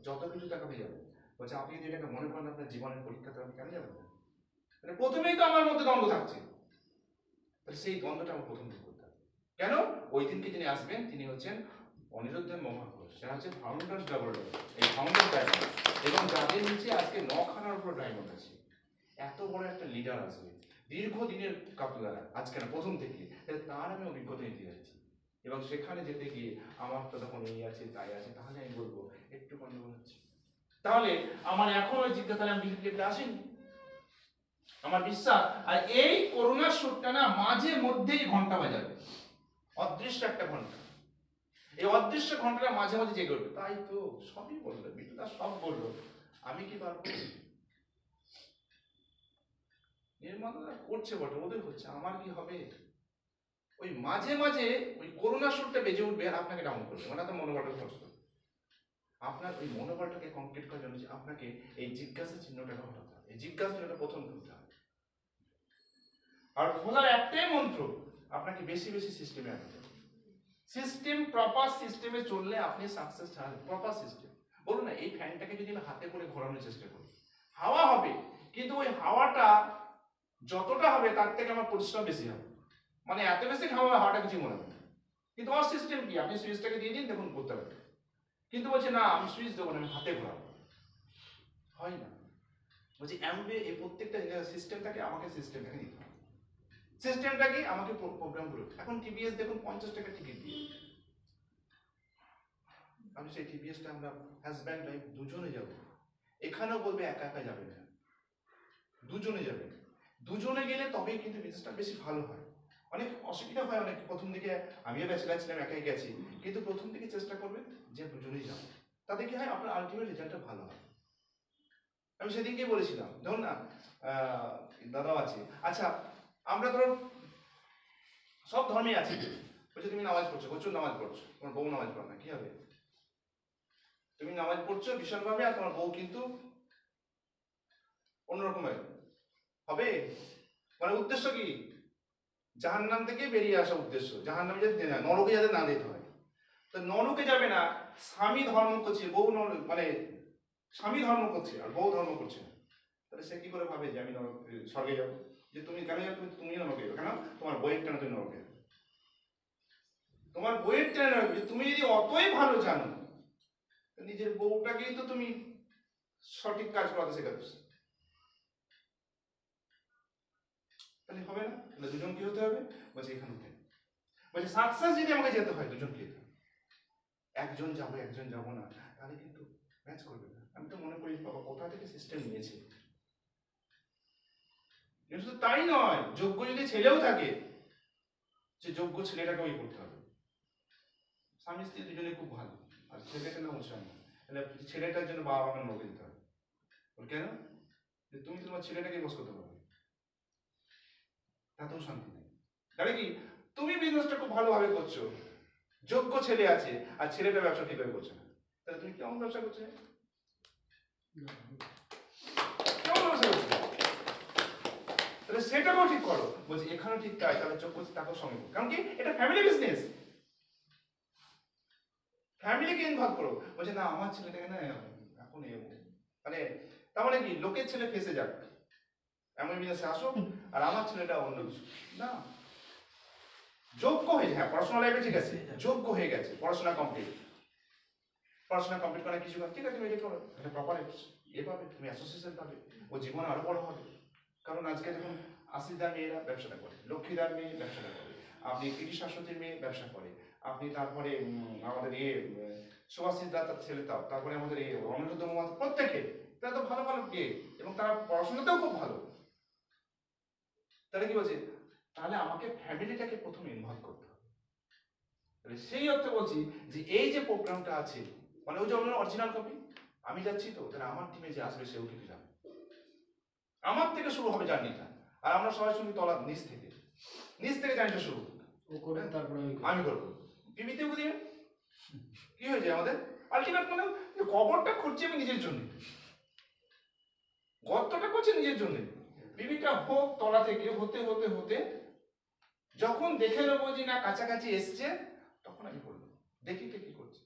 যত কিছু টাকা পেয়ে যাবেন। বলছে আপনি যদি এটাকে মনে করেন আপনার জীবনের পরীক্ষাতে আপনি কেন যাবেন না? মানে প্রথমেই তো আমার মধ্যে দ্বন্দ্ব থাকছে, তাহলে সেই দ্বন্দ্বটা আমার প্রথম দূর করতে হবে। কেন? ওই দিনকে যিনি আসবেন তিনি হচ্ছেন অনিরুদ্ধ মহাপুরুষ, সেটা হচ্ছে ফাউন্ডার্স ডাবল, এই ফাউন্ডার ডায়মন্ড, এবং যাদের নিচে আজকে 9খানার উপর ডায়মন্ড আছে। এত বড় একটা লিডার আসবে দীর্ঘদিনের কাপলারা, আজকে না প্রথম থেকে, তার আমি অভিজ্ঞতা নিতে যাচ্ছি। এবং সেখানে যেতে গিয়ে আমার তো তখন এই আছে তাই আছে, তাহলে আমি বলবো একটু গন্ডগোল হচ্ছে। তাহলে আমার এখন ওই জিজ্ঞাসা আমি বিলিভ আসেনি, আমার বিশ্বাস। আর এই করোনার সুরটা না মাঝে মধ্যেই ঘন্টা বাজাবে, অদৃশ্য একটা ঘন্টা। এই অদৃশ্য ঘন্টাটা মাঝে মাঝে জেগে উঠবে। তাই তো সবই বললো বিটু দা, সব বললো, আমি কি পারবো? নির্মাতারা করছে বটে, ওদের হচ্ছে, আমার কি হবে? ওই মাঝে মাঝে ওই করোনা সুরটা বেজে উঠবে আর আপনাকে ডাউন করবে, মানে আপনার মনোবলটা নষ্ট। আপনার ওই মনোবলটাকে কমপ্লিট করার জন্য আপনাকে এই জিজ্ঞাসা চিহ্নটাকে হটাতে হবে। এই জিজ্ঞাসা চিহ্নটা প্রথম করতে হবে। আর খোলার একটাই মন্ত্র, আপনাকে বেশি বেশি সিস্টেমে আনতে হবে। সিস্টেম, প্রপার সিস্টেমে চললে আপনি সাকসেস ছাড়া, প্রপার সিস্টেম। বলুন না, এই ফ্যানটাকে যদি আমি হাতে করে ঘোরানোর চেষ্টা করি, হাওয়া হবে, কিন্তু ওই হাওয়াটা যতটা হবে তার থেকে আমার পরিশ্রম বেশি হবে। মানে এত বেশি হাওয়াটা কিছু মনে হবে না। কিন্তু আমার সিস্টেম কি, আপনি সুইচটাকে দিয়ে দিন, দেখুন করতে পারবেন। কিন্তু বলছে না আমি সুইচ দেবো না, আমি হাতে ঘোরাবো, হয় না। বলছি এমবে এই প্রত্যেকটা সিস্টেমটাকে আমাকে সিস্টেমটাকে দিতে হবে। সিস্টেমটাকে আমাকে প্রোগ্রাম করে। এখন টিভিএস দেখুন 50 টাকা টিকিট দিয়ে, আমি সেই টিভিএসটা আমরা হাজব্যান্ড ওয়াইফ দুজনে যাব। এখানেও বলবে একা একা যাবে না, দুজনে যাবে। দুজনে গেলে তবেই কিন্তু বিজনেসটা বেশি ভালো হয়। অনেক অসুবিধা হয়, অনেক প্রথম দিকে, আমিও ব্যাচেলার ছিলাম, একাই গেছি, কিন্তু প্রথম দিকে চেষ্টা করবেন যে দুজনেই যাবো, তাতে কি হয় আপনার আলটিমেট রেজাল্টটা ভালো হয়। আমি সেদিনকেই বলেছিলাম, ধরুন না দাদাও আছে, আচ্ছা আমরা ধরো সব ধর্মে আছি, বলছে তুমি নামাজ পড়ছো, প্রচুর নামাজ পড়ছো, তোমার বউ নামাজ পড়ে না, কি হবে? তুমি নামাজ পড়ছো ভীষণভাবে, আর তোমার বউ কিন্তু অন্যরকম হবে। মানে উদ্দেশ্য কি? জাহান্নাম থেকে বেরিয়ে আসা উদ্দেশ্য, জাহান্নামে যাতে নরকে যাতে না যেতে হয়। তো নরকে যাবে না, স্বামী ধর্ম করছে, বউ মানে স্বামী ধর্ম করছে আর বউ ধর্ম করছে না, তাহলে সে কি করে ভাবে যে আমি স্বর্গে যাবো? যে তুমি কেন যাবে? তুমি নরকে যাবে কেন? তোমার বইয়ের টানা তুমি নরকে যাবে, তোমার বইয়ের টানা। তুমি যদি অতই ভালো জানো, নিজের বউটাকেই তো তুমি সঠিক কাজ করাতে শেখাচ্ছ, তাহলে হবে না। তাহলে দুজন কি হতে হবে? বলছে এখানে উঠে, বলছে সাকসেস যদি আমাকে যেতে হয় দুজন কি, একজন যাবো একজন যাবো না, তাহলে কিন্তু ম্যাচ করবে না। আমি তো মনে করি বাবা কোথা থেকে সিস্টেম নিয়েছে। শুধু তাই নয়, যোগ্য যদি ছেলেও থাকে, যে যোগ্য ছেলেটাকে ওই করতে হবে। স্বামী স্ত্রী দুজনে খুব ভালো, আর ছেলেটা না উৎসাহ না, তাহলে ছেলেটার জন্য বাবা মাকে নৌকে দিতে হবে। কেন? যে তুমি তোমার ছেলেটাকে বস করতে পারবে, তাতেও শান্তি নেই। তাহলে কি তুমি বিজনেসটা খুব ভালোভাবে করছো, যোগ্য ছেলে আছে, আর ছেলেটা ব্যবসা ঠিকভাবে করছে না, তাহলে তুমি কেমন ব্যবসা করছো? কেমন ব্যবসা করছো? তাহলে সেটাকেও ঠিক করো। বলছি এখানেও ঠিক তাই, তাহলে যোগ্য তাকেও সঙ্গে, কারণ কি এটা ফ্যামিলি বিজনেস, ফ্যামিলিকে ইনভলভ করো। বলছে না আমার ছেলেটাকে না এখন মানে তার মানে কি লোকের ছেলে ফেসে যাক, এমন বিজনেসে আসুক, আর আমার ছেলেটা অন্য কিছু না, যোগ্য হয়ে, হ্যাঁ পড়াশোনা লাইফে ঠিক আছে, যোগ্য হয়ে গেছে, পড়াশোনা কমপ্লিট, পড়াশোনা কমপ্লিট করার কিছু ঠিক আছে, তুমি এটা করো, এটা প্রপার ইয়ে পাবে, তুমি অ্যাসোসিয়েশন পাবে, ও জীবন আরো বড় হবে। কারণ আজকে দেখুন আশিদার মেয়েরা ব্যবসাটা করে, লক্ষ্মীদার মেয়ে ব্যবসাটা করে, আপনি কৃষি শাশ্বতীর মেয়ে ব্যবসা করে, আপনি তারপরে আমাদের সুভাষিস দাতার ছেলে, তারপরে আমাদের অনিরুদ্ধ মহাপাত্র, প্রত্যেকে তারা তো ভালো ভালো বিয়ে, এবং তারা পড়াশোনাতেও খুব ভালো। তাহলে কি বলছে? তাহলে আমাকে ফ্যামিলিটাকে প্রথমে ইনভলভ করতে হবে। তাহলে সেই অর্থে বলছি যে এই যে প্রোগ্রামটা আছে, মানে ওই যে অরিজিনাল কপি, আমি যাচ্ছি তো, তাহলে আমার টিমে যে আসবে সেও কিন্তু যাবে, আমার থেকে শুরু হবে জার্নিটা। আর আমরা সবাই শুনি তলা নিচ থেকে জার্নিটা শুরু, তারপরে আমি করবো, টিভিতেও দিবেন। কি হয়েছে আমাদের আলটিমেট, মানে কবরটা খুঁজছি আমি নিজের জন্য, গর্তটা করছি নিজের জন্য, বিবিটা হোক তলা থেকে হতে হতে হতে যখন দেখে নেবো যে না কাছাকাছি এসছে, তখন আমি করবো, দেখি কে কি করছে।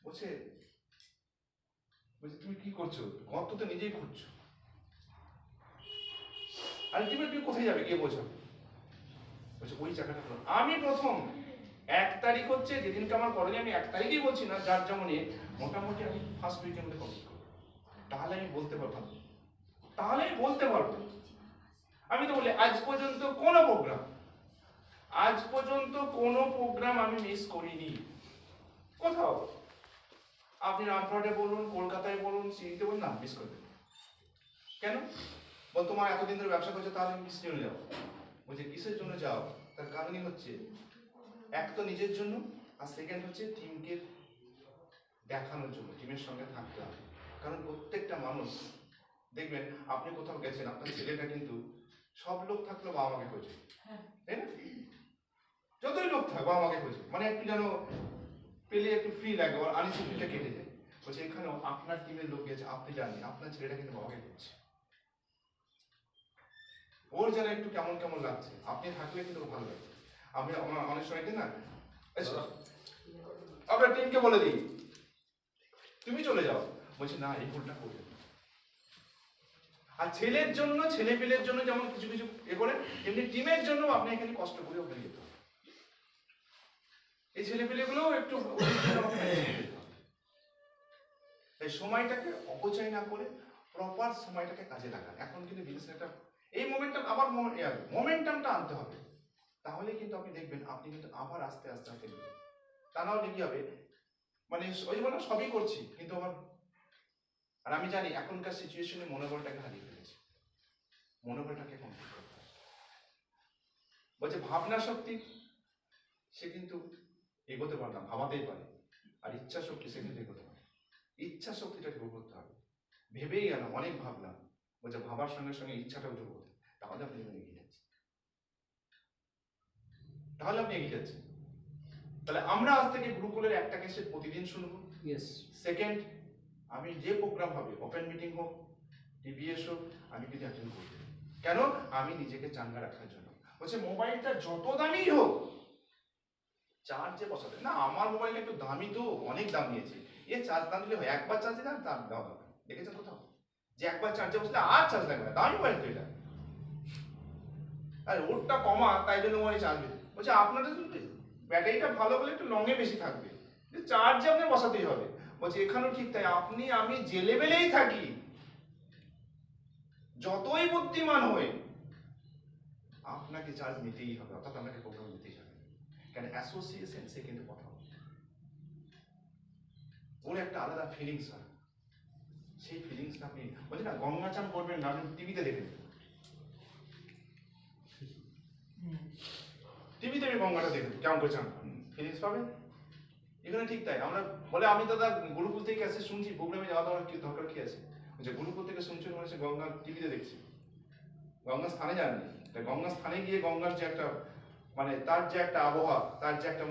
বলছে বলছে তুমি কি করছো, গর্ত তো নিজেই খুঁজছো, আলটিমেট তুমি কোথায় যাবে গিয়ে বোঝাবে। বলছে ওই জায়গাটা আমি প্রথম 1 তারিখ হচ্ছে যেদিনকে আমার কলেজে, আমি 1 তারিখেই বলছি না, যার যেমন মোটামুটি আমি ফার্স্ট উইকের মধ্যে কমপ্লিট করবো, তাহলে আমি বলতে পারবো, আমি তো বলি আজ পর্যন্ত কোনো প্রোগ্রাম আমি মিস করিনি কোথাও। আপনি রামপুরহাটে বলুন, কলকাতায় বলুন, সিটিতে বলুন, না মিস করবেন। কেন? বল তোমার এতদিন ধরে ব্যবসা করছো, তাহলে আমি কিসের জন্য যাও? বলছে কিসের জন্য যাও? তার কারণই হচ্ছে এক তো নিজের জন্য, আর সেকেন্ড হচ্ছে টিমকে দেখানোর জন্য, টিমের সঙ্গে থাকতে হবে। কারণ প্রত্যেকটা মানুষ দেখবেন, আপনি কোথাও গেছেন, আপনার ছেলেটা কিন্তু সব লোক থাকলেও বাবা মাকে খোঁজে, তাই না? যতই লোক থাক বাবা মাকে খোঁজে, মানে একটু যেন পেলে একটু ফ্রি লাগে, ওর আনিসিটিটা কেটে যায়। বলছে এখানেও আপনার টিমের লোক গেছে, আপনি জানেন আপনার ছেলেটা কিন্তু বাবাকে খুঁজছে, ওর যেন একটু কেমন কেমন লাগছে, আপনি থাকলে কিন্তু ভালো লাগবে। আমি অনেক সময় না, আপনার টিমকে বলে দিই তুমি চলে যাও, বলছে না এই ভুলটা করবে। আর ছেলের জন্য, ছেলে পেলের জন্য যেমন কিছু কিছু এ করে, এমনি টিমের জন্য আপনি এখানে কষ্ট করে ওখানে যেতে হবে। এই ছেলে পেলেগুলো একটু তাই সময়টাকে অপচয় না করে প্রপার সময়টাকে কাজে লাগান। এখন কিন্তু বিজনেসটা এই মোমেন্টামটা আনতে হবে, তাহলে কিন্তু আপনি দেখবেন আপনি কিন্তু আবার আস্তে আস্তে আস্তে তা না হলে কি হবে, মানে ওই বললাম সবই করছি কিন্তু আমার, আর আমি জানি এখনকার সিচুয়েশনে মনোবলটাকে হারিয়ে ফেলেছি, মনোবলটাকে কমপ্লিট করতে হবে। বলছে ভাবনা শক্তি, সে কিন্তু এগোতে পারে না, ভাবাতেই পারে, আর ইচ্ছা শক্তি সে কিন্তু এগোতে পারে। ইচ্ছা শক্তিটাকে গ্রো করতে হবে। ভেবেই গেলাম, অনেক ভাবলাম, বলছে ভাবার সঙ্গে সঙ্গে ইচ্ছাটাও যোগ করতে, তাহলে আপনি এগিয়ে যাচ্ছেন, তাহলে আমরা আজ থেকে গুরুকুলের একটা কেসে প্রতিদিন শুনবো। সেকেন্ড, আমি যে প্রোগ্রাম হবে, ওপেন মিটিং হোক, টিবিএস হোক, আমি কিন্তু অ্যাটেন্ড করব। কেন? আমি নিজেকে চাঙ্গা রাখার জন্য। বলছে মোবাইলটা যত দামি হোক, চার্জে বসাতে না, আমার মোবাইল একটু দামি তো, অনেক দাম নিয়েছে, চার্জ না দিলে হয়, একবার চার্জে দাম তার দেওয়া দরকার। দেখেছেন কোথাও যে একবার চার্জে বসলে আর চার্জ লাগবে না, দামি মোবাইল তো এটা, আর ওরটা কমা, তাই জন্য মোবাইল চার্জ দিতে। বলছে আপনাদের ব্যাটারিটা ভালো বলে একটু লংয়ে বেশি থাকবে, চার্জে আপনি বসাতেই হবে। বলছে এখানেও ঠিক তাই, আপনি আমি যে লেভেলেই থাকি, যতই বুদ্ধিমান হই, আপনাকে চার্জ নিতেই হবে, অর্থাৎ আপনাকে প্রোগ্রাম নিতেই হবে। কেন? অ্যাসোসিয়েশন সে কিন্তু কথা বলে, ওর একটা আলাদা ফিলিংস হয়, সেই ফিলিংসটা আপনি বলছেন না, গঙ্গা চান করবেন না, আপনি টিভিতে দেখেন, টিভিতে আমি গঙ্গাটা দেখবেন কেমন করে চান, ফিলিংস পাবেন। এখানে ঠিক তাই, আমরা বলে আমি দাদা গুরুকুল থেকে এসে শুনছি, প্রোগ্রামে যাওয়া দেওয়ার কি দরকার কি আছে? যে গুরুকুল থেকে শুনছি মনে হচ্ছে গঙ্গা টিভিতে দেখছি, গঙ্গা স্থানে যাননি। গঙ্গা স্থানে গিয়ে গঙ্গার যে একটা মানে তার যে একটা আবহাওয়া, তার যে একটা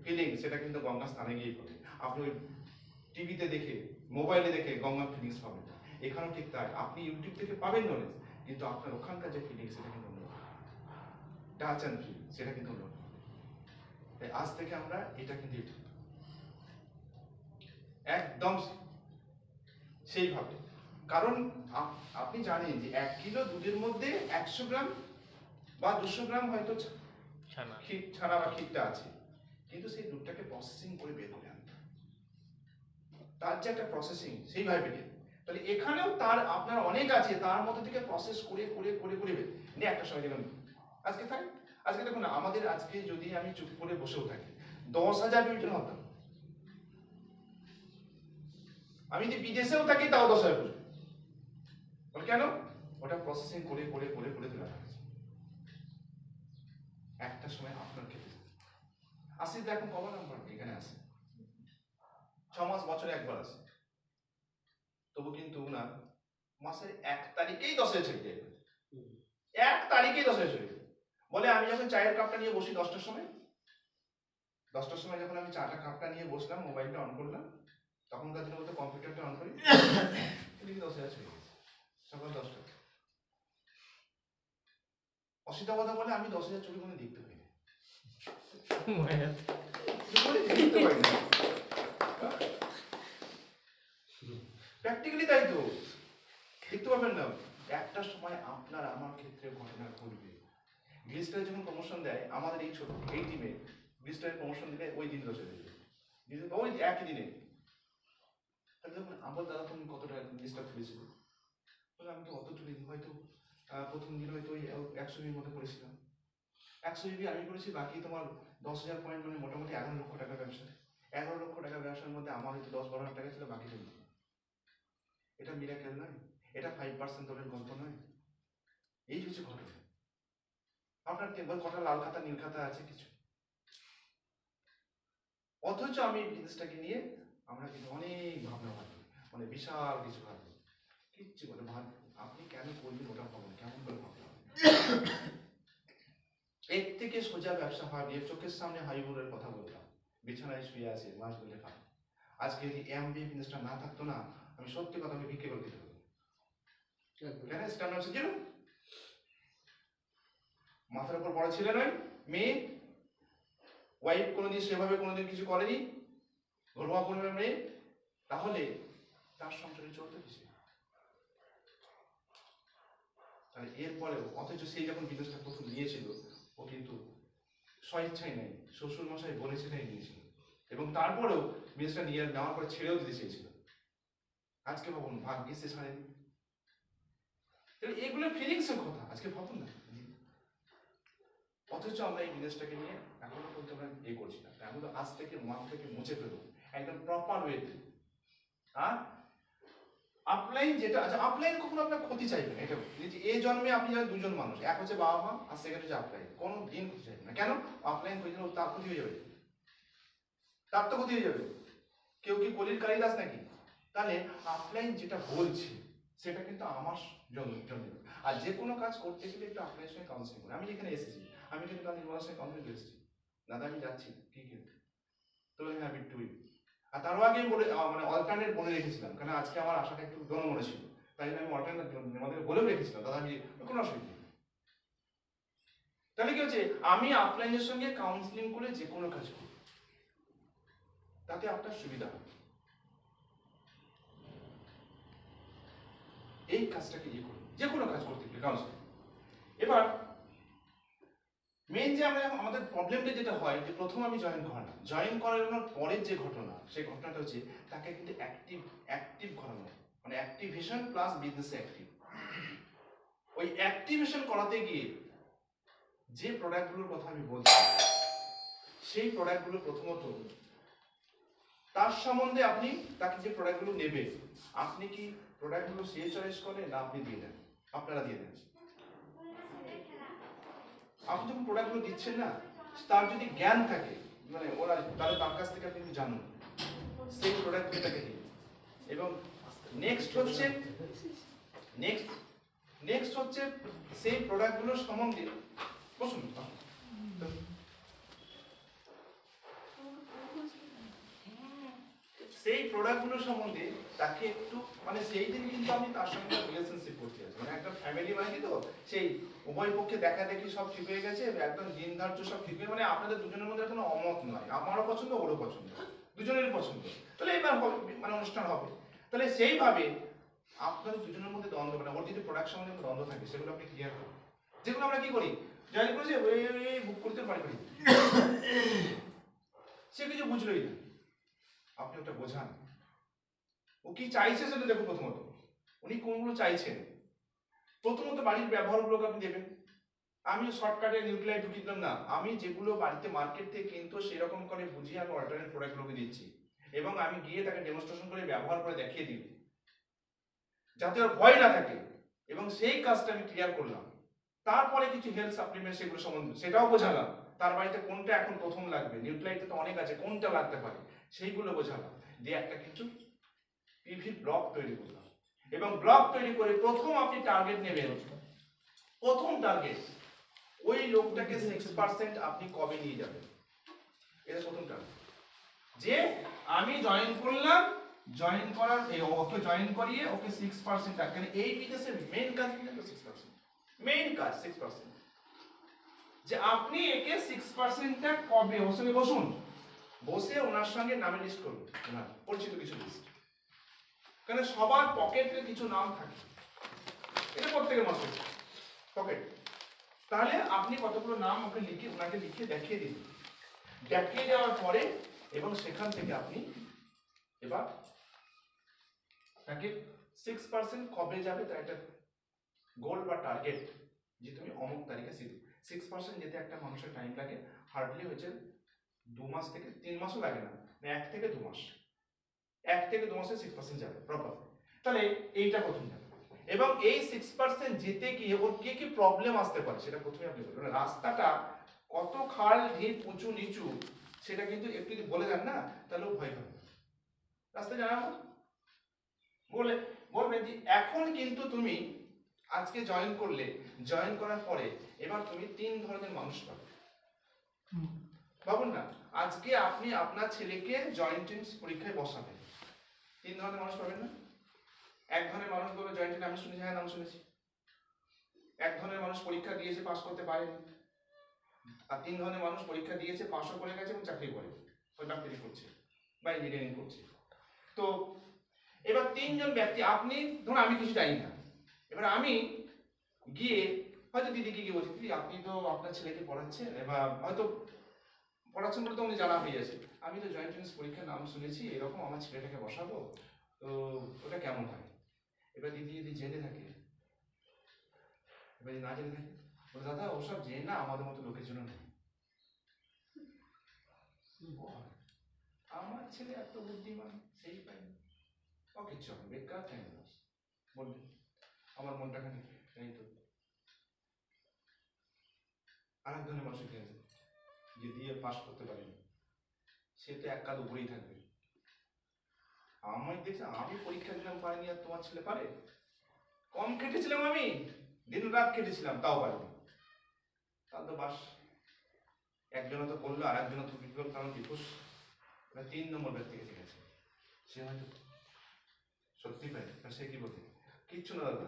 ফিলিং, সেটা কিন্তু গঙ্গা স্থানে গিয়ে পাবে। আপনি ওই টিভিতে দেখে, মোবাইলে দেখে গঙ্গার ফিলিংস পাবেন না। এখানেও ঠিক তাই, আপনি ইউটিউব থেকে পাবেন নলেজ, কিন্তু আপনার ওখানকার যে ফিলিং, সেটা কিন্তু অন্য, টাচ অ্যান্ড ফিল, সেটা কিন্তু অন্য। তাই আজ থেকে আমরা এটা কিন্তু একদম সেইভাবে, কারণ আপনি জানেন যে 1 কিলো দুধের মধ্যে 100 গ্রাম বা 200 গ্রাম হয়তো ছানা বা ক্ষীরটা আছে, কিন্তু সেই দুধটাকে প্রসেসিং করে বের করে আনতে, তার যে একটা প্রসেসিং, সেইভাবে বেরিয়ে। তাহলে এখানেও তার আপনার অনেক আছে, তার মধ্যে থেকে প্রসেস করে করে করে করে বের নিয়ে একটা সময় দেখুন আজকে থাকি, আজকে দেখুন আমাদের আজকে যদি আমি চুপ করে বসেও থাকি, 10,000 বিউজন হতাম, আমি যদি বিদেশেও থাকি তাও 10,000 বসে। কেন? ওটা প্রসেসিং করে করে করে করে তোলা হয়েছে, একটা সময় আপনার খেতে আসি। দেখুন কবে নাম্বার এখানে আসে, 6 মাস বছরে একবার আসে, তবু কিন্তু না মাসের 1 তারিখেই 10,000 ছেড়ে যায়, 1 তারিখেই 10,000 ছেড়ে যায়। বলে আমি যখন চায়ের কাপটা নিয়ে বসি 10টার সময়, 10টার সময় যখন আমি চাটা কাপটা নিয়ে বসলাম, মোবাইলটা অন করলাম, তখনকার দিনে বলতে কম্পিউটারটা অন করি, এদিকে 10,000 ছেড়ে গেছে সকাল 10টা। অসিতা কথা বলে আমি 10,000 চোখে মনে দেখতে পাই না, প্র্যাকটিক্যালি তাই তো, দেখতে পাবেন না একটা সময় আপনার আমার ক্ষেত্রে ঘটনা ঘটবে। গ্লিস্টারে যখন প্রমোশন দেয় আমাদের এই ছোট এই টিমে, গ্লিস্টারে প্রমোশন দিলে ওই দিন চলে যাবে, ওই একই দিনে। তাহলে দেখুন আমার দাদা তুমি কত টাকা গ্লিস্টার তুলেছিল, আমি তো অত তুলিনি, হয়তো প্রথম দিন হয়তো ওই 100 মতো করেছিলাম। 100 আমি করেছি, বাকি তোমার 10,000 পয়েন্ট, মানে মোটামুটি 11 লক্ষ টাকা ব্যবসা। 11 লক্ষ টাকার ব্যবসার মধ্যে আমার হয়তো 10-12 হাজার টাকা ছিল, বাকি ছিল। এটা মিরাকেল নয়, এটা 5% দলের গল্প নয়, এই হচ্ছে ঘটনা। আপনার কটা লাল খাতা নীল খাতা আছে কিছু, অথচ আমি বিজনেসটাকে নিয়ে আমরা কিন্তু অনেক ভাবনা ভাবি, মানে বিশাল কিছু ভাবি, কিচ্ছু বলে ভাব আপনি কেন করবেন ওটা ভাবুন, কেমন করে ভাবতে হবে। এর থেকে সোজা ব্যবসা ভাবিয়ে চোখের সামনে হাইবোর্ডের কথা বললাম, বিছানায় শুয়ে আছে মাছ বলে খান। আজকে যদি এমবি বিজনেসটা না থাকতো না, আমি সত্যি কথা বিক্রি করে দিতে হতো। কেন স্ট্যান্ডার্ড ছিল, মাথার উপর পড়া ছিল নয়, মেয়ে ওয়াইফ কোনোদিন সেভাবে কোনোদিন কিছু করেনি, ঘরোয়া পরিবার মেয়ে, তাহলে তার সংসারে চলতে দিছে। তাহলে এরপরেও, অথচ সেই যখন বিদেশটা প্রথম নিয়েছিল ও কিন্তু স্বইচ্ছাই নেই, শ্বশুর মশাই বলেছে তাই নিয়েছিল, এবং তারপরেও বিদেশটা নিয়ে নেওয়ার পরে ছেড়েও দিতে চেয়েছিল। আজকে ভাবুন ভাগ্যে সে ছাড়েনি। এগুলো ফিলিংসের কথা, আজকে ভাবুন না। অথচ আমরা এই বিদেশটাকে নিয়ে এখনো পর্যন্ত আমরা করছি না, এখন তো আজ থেকে মাঠ থেকে মুছে ফেলবো একদম প্রপার ওয়েতে। আর আপলাইন যেটা, আচ্ছা আপলাইন কখনো আপনার ক্ষতি চাইবে না, এটা এই জন্মে আপনি জানেন দুজন মানুষ, এক হচ্ছে বাবা মা আর সেকেন্ড হচ্ছে আপলাইন, কোনো দিন ক্ষতি চাইবে না। কেন? আপলাইন ক্ষতি হলে তার ক্ষতি হয়ে যাবে, তার তো ক্ষতি হয়ে যাবে। কেউ কি কলির কালিদাস নাকি? তাহলে আপলাইন যেটা বলছে সেটা কিন্তু আমার জন্য। আর যে কোনো কাজ করতে গেলে একটু আপলাইনের সঙ্গে কাউন্সিলিং করে। আমি যেখানে এসেছি, আমি কিন্তু কাল নির্মলার সঙ্গে কাউন্সিলিং এসেছি, দাদা আমি যাচ্ছি কি কিন্তু তো হ্যাঁ আমি টুই, আর তারও আগে বলে মানে অল্টারনেট বলে রেখেছিলাম, কারণ আজকে আমার আশাটা একটু মনে ছিল, তাই জন্য আমি অল্টারনেট আমাদের বলেও রেখেছিলাম, দাদা আমি কোনো অসুবিধা নেই। তাহলে কি হচ্ছে, আমি আপলাইনের সঙ্গে কাউন্সিলিং করে যে কোনো কাজ করি, তাতে আপনার সুবিধা হবে। এই কাজটাকে ইয়ে করুন, যে কোনো কাজ করতে গেলে কাউন্সিলিং। এবার মেইন যে আমাদের প্রবলেমটা যেটা হয়, যে প্রথম আমি জয়েন করানোর পরের যে ঘটনা, সেই ঘটনাটা হচ্ছে তাকে কিন্তু অ্যাক্টিভ করানো, মানে অ্যাক্টিভেশন প্লাস বিজনেস অ্যাক্টিভ। ওই অ্যাক্টিভেশন করাতে গিয়ে যে প্রোডাক্টগুলোর কথা আমি বলছি, সেই প্রোডাক্টগুলো প্রথমত তার সম্বন্ধে আপনি তাকে যে প্রোডাক্টগুলো নেবে, আপনি কি প্রোডাক্টগুলো সে চয়েস করে না আপনি দিয়ে দেন, আপনারা দিয়ে দেন। আপনি যখন প্রোডাক্টগুলো দিচ্ছেন না, তার যদি জ্ঞান থাকে, মানে ওরা তাহলে তার কাছ থেকে আপনি জানুন সেই প্রোডাক্টগুলো তাকে দিন। এবং নেক্সট হচ্ছে সেই প্রোডাক্টগুলো সম্বন্ধে বসুন, সেই প্রোডাক্টগুলো সম্বন্ধে তাকে একটু, মানে সেই দিন কিন্তু আপনি তার সঙ্গে রিলেশনশিপ করতে আছেন, মানে একটা ফ্যামিলি, মানে কি তো সেই উভয় পক্ষে দেখা দেখি সব ঠিক হয়ে গেছে, একদম দিন ধার্য সব ঠিক হয়ে, মানে আপনাদের দুজনের মধ্যে কোনো অমত নয়, আমারও পছন্দ ওরও পছন্দ, দুজনেরই পছন্দ, তাহলে এবার মানে অনুষ্ঠান হবে। তাহলে সেইভাবে আপনাদের দুজনের মধ্যে দ্বন্দ্ব, মানে ওর যদি প্রোডাক্ট সম্বন্ধে দ্বন্দ্ব থাকে সেগুলো আপনি ক্লিয়ার করুন। যেগুলো আমরা কি করি, জয়েন করেছে বুক করতে পারি, সে কিছু বুঝলোই না, আপনি ওটা বোঝান ও কি চাইছে সেটা দেখুন। প্রথমত উনি কোনগুলো চাইছেন, প্রথমত বাড়ির ব্যবহারগুলোকে আপনি দেবেন। আমি শর্টকাটে নিউক্লিয়ার ঢুকিয়ে দিলাম না, আমি যেগুলো বাড়িতে মার্কেট থেকে কিন্তু সেরকম করে বুঝিয়ে আমি অল্টারনেট প্রোডাক্টগুলোকে দিচ্ছি, এবং আমি গিয়ে তাকে ডেমনস্ট্রেশন করে ব্যবহার করে দেখিয়ে দিই, যাতে ওর ভয় না থাকে, এবং সেই কাজটা আমি ক্লিয়ার করলাম। তারপরে কিছু হেলথ সাপ্লিমেন্ট সেগুলো সম্বন্ধে সেটাও বোঝালাম, তার বাড়িতে কোনটা এখন প্রথম লাগবে, নিউক্লিয়াইতে তো অনেক আছে, কোনটা লাগতে পারে সেইগুলো বোঝালাম, দিয়ে একটা কিছু পিভি ব্লক তৈরি করলাম। এবং ব্লক তৈরি করে প্রথম আপনি টার্গেট নেবেন, প্রথম টার্গেট ওই লোকটাকে 6% আপনি কবে নিয়ে যাবেন, এটা প্রথম টার্গেট। যে আমি জয়েন করলাম, জয়েন করার ওকে জয়েন করিয়ে ওকে 6% রাখেন। এই বিজনেসের মেইন কাজ কিন্তু 6%, মেইন কাজ 6%, যে আপনি একে 6%টা কবে, ওর সঙ্গে বসুন, বসে ওনার সঙ্গে নামের লিস্ট করুন, ওনার পরিচিত কিছু লিস্ট, কারণ সবার পকেটে কিছু নাম থাকে, এটা প্রত্যেকের মানুষের পকেট। তাহলে আপনি কতগুলো নাম ওকে ওনাকে লিখে দেখিয়ে দিন। দেখিয়ে দেওয়ার পরে এবং সেখান থেকে আপনি এবার তাকে 6% কবে যাবে তার একটা গোল বা টার্গেট, যে তুমি অমুক তারিখে 6% যেতে একটা মানুষের টাইম লাগে, হার্ডলি হয়েছে 2 মাস থেকে 3 মাসও লাগে না, 1 থেকে 2 মাস, 1 থেকে 2 মাসে 6% যাবে প্রপার। তাহলে এইটা প্রথম যাবে। এবং এই 6% যেতে গিয়ে ওর কি কি প্রবলেম আসতে পারে সেটা প্রথমে আপনি বলবেন। রাস্তাটা কত খাল ঢিপ উঁচু নিচু সেটা কিন্তু একটু যদি বলে দেন না, তাহলে ও ভয় পাবে। রাস্তা জানাবো বলে বলবেন যে এখন কিন্তু তুমি আজকে জয়েন করলে, জয়েন করার পরে এবার তুমি 3 ধরনের মানুষ পাবে। ভাবুন না, আজকে আপনি আপনার ছেলেকে জয়েন্ট পরীক্ষায় বসাবেন, 3 ধরনের মানুষ পাবেন না? এক ধরনের মানুষ বলে জয়েন্ট আমি শুনেছি, হ্যাঁ নাম শুনেছি। এক ধরনের মানুষ পরীক্ষা দিয়েছে পাস করতে পারেনি। আর 3 ধরনের মানুষ পরীক্ষা দিয়েছে, পাসও করে গেছে এবং চাকরি করে, ওই ডাক্তারি করছে বা ইঞ্জিনিয়ারিং করছে। তো এবার 3 জন ব্যক্তি, আপনি ধরুন আমি কিছু জানি না, এবার আমি গিয়ে হয়তো দিদিকে গিয়ে বলছি, দিদি আপনি তো আপনার ছেলেকে পড়াচ্ছেন, এবার হয়তো পড়াচ্ছেন বলে তো উনি জানা হয়ে গেছে, আমি তো জয়েন্ট এন্ট্রান্স পরীক্ষার নাম শুনেছি, এরকম আমার ছেলেটাকে বসাবো, তো ওটা কেমন হয়? এবার দিদি যদি জেনে থাকে, এবার যদি না জেনে থাকে, বলে দাদা ওসব জেনে না আমাদের মতো লোকের জন্য নেই। আমার ছেলে এত বুদ্ধিমান, সেই পাইনি, ও কিচ্ছু হবে, বেকার টাইম লস। বলবে আমার মনটা খানি এই তো। আর এক ধরনের মানুষের ক্ষেত্রে যে দিয়ে পাস করতে পারেনি, সে তো এক কাদ উপরেই থাকবে। আমার দেখছে আমি পরীক্ষা দিলাম পারিনি, আর তোমার ছেলে পারে? কম খেটেছিলাম আমি, দিন রাত খেটেছিলাম, তাও পারিনি। তাহলে তো বাস, একজনে তো করলো আর একজনে তো বিফল, কারণ বিফুস 3 নম্বর ব্যক্তি গেছে, সে হয়তো সত্যি পায়, সে কি বলছে, কিচ্ছু না দাদা